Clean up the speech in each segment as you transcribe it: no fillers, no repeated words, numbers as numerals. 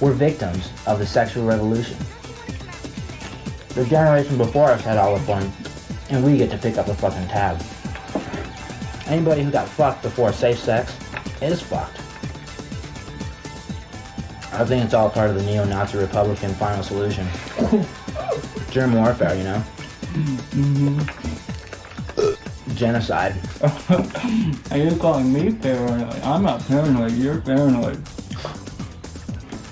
We're victims of the sexual revolution. The generation before us had all the fun, and we get to pick up the fucking tab. Anybody who got fucked before safe sex is fucked. I think it's all part of the neo-Nazi Republican final solution. Germ warfare, you know? Genocide. Are you calling me paranoid? I'm not paranoid, you're paranoid.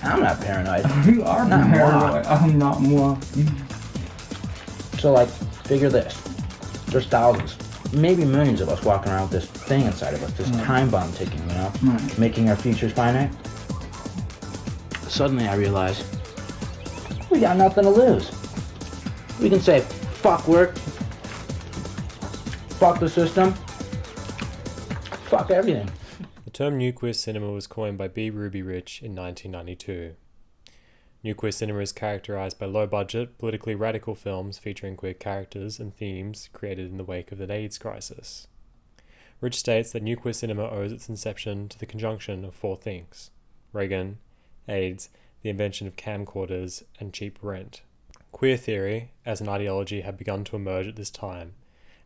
I'm not paranoid. You are Not paranoid. moi. I'm not moi. So, like, figure this. There's thousands, maybe millions of us walking around with this thing inside of us, this time bomb ticking, you know? Making our futures finite. Suddenly I realize, we got nothing to lose. We can say, fuck work, fuck the system, fuck everything. The term New Queer Cinema was coined by B. Ruby Rich in 1992. New Queer Cinema is characterized by low-budget, politically radical films featuring queer characters and themes created in the wake of the AIDS crisis. Rich states that New Queer Cinema owes its inception to the conjunction of four things: Reagan, AIDS, the invention of camcorders, and cheap rent. Queer theory, as an ideology, had begun to emerge at this time,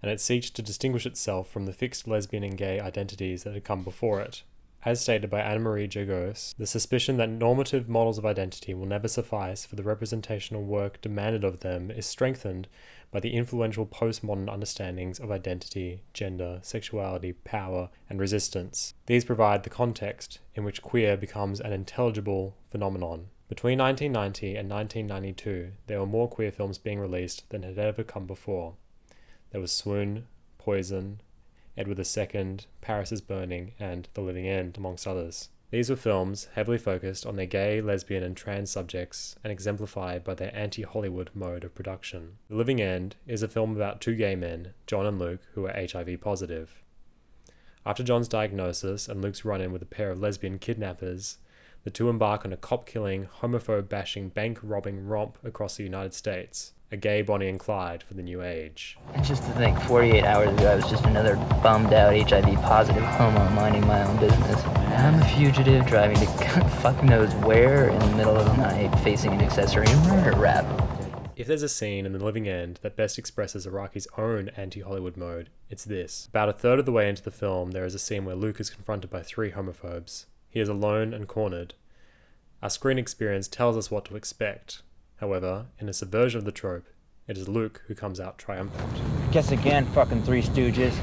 and it seeks to distinguish itself from the fixed lesbian and gay identities that had come before it. As stated by Anne-Marie Jagos, the suspicion that normative models of identity will never suffice for the representational work demanded of them is strengthened by the influential postmodern understandings of identity, gender, sexuality, power, and resistance. These provide the context in which queer becomes an intelligible phenomenon. Between 1990 and 1992, there were more queer films being released than had ever come before. There was Swoon, Poison, Edward II, Paris is Burning, and The Living End, amongst others. These were films heavily focused on their gay, lesbian, and trans subjects and exemplified by their anti-Hollywood mode of production. The Living End is a film about two gay men, John and Luke, who are HIV positive. After John's diagnosis and Luke's run-in with a pair of lesbian kidnappers, the two embark on a cop-killing, homophobe-bashing, bank-robbing romp across the United States. A gay Bonnie and Clyde for the new age. It's just to think 48 hours ago I was just another bummed out HIV positive homo minding my own business. I'm a fugitive driving to fuck knows where in the middle of the night facing an accessory murder rap. If there's a scene in The Living End that best expresses Araki's own anti-Hollywood mode, it's this. About a third of the way into the film, there is a scene where Luke is confronted by three homophobes. He is alone and cornered. Our screen experience tells us what to expect. However, in a subversion of the trope, it is Luke who comes out triumphant. Guess again, fucking Three Stooges.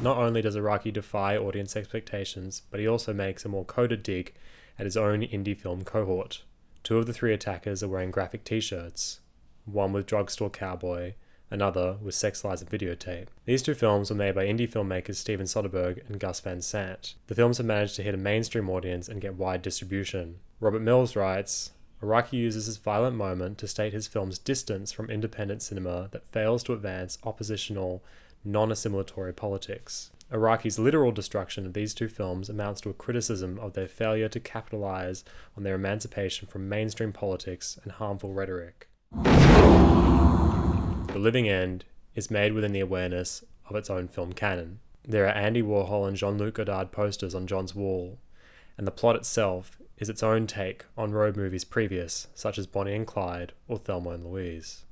Not only does Araki defy audience expectations, but he also makes a more coded dig at his own indie film cohort. Two of the three attackers are wearing graphic t-shirts, one with Drugstore Cowboy, another with Sex Lies and Videotape. These two films were made by indie filmmakers Steven Soderbergh and Gus Van Sant. The films have managed to hit a mainstream audience and get wide distribution. Robert Mills writes, Araki uses this violent moment to state his film's distance from independent cinema that fails to advance oppositional, non-assimilatory politics. Araki's literal destruction of these two films amounts to a criticism of their failure to capitalize on their emancipation from mainstream politics and harmful rhetoric. The Living End is made within the awareness of its own film canon. There are Andy Warhol and Jean-Luc Godard posters on John's wall, and the plot itself is its own take on road movies previous, such as Bonnie and Clyde or Thelma and Louise.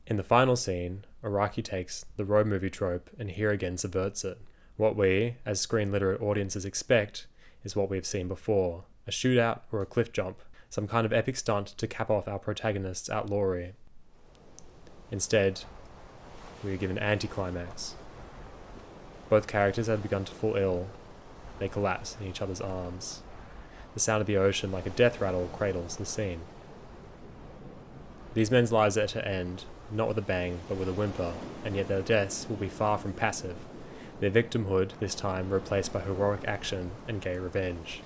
In the final scene, Araki takes the road movie trope and here again subverts it. What we, as screen-literate audiences, expect is what we've seen before: a shootout or a cliff jump, some kind of epic stunt to cap off our protagonist's outlawry. Instead, we are given anticlimax. Both characters have begun to fall ill. They collapse in each other's arms. The sound of the ocean, like a death rattle, cradles the scene. These men's lives are to end, not with a bang, but with a whimper, and yet their deaths will be far from passive. Their victimhood, this time, replaced by heroic action and gay revenge.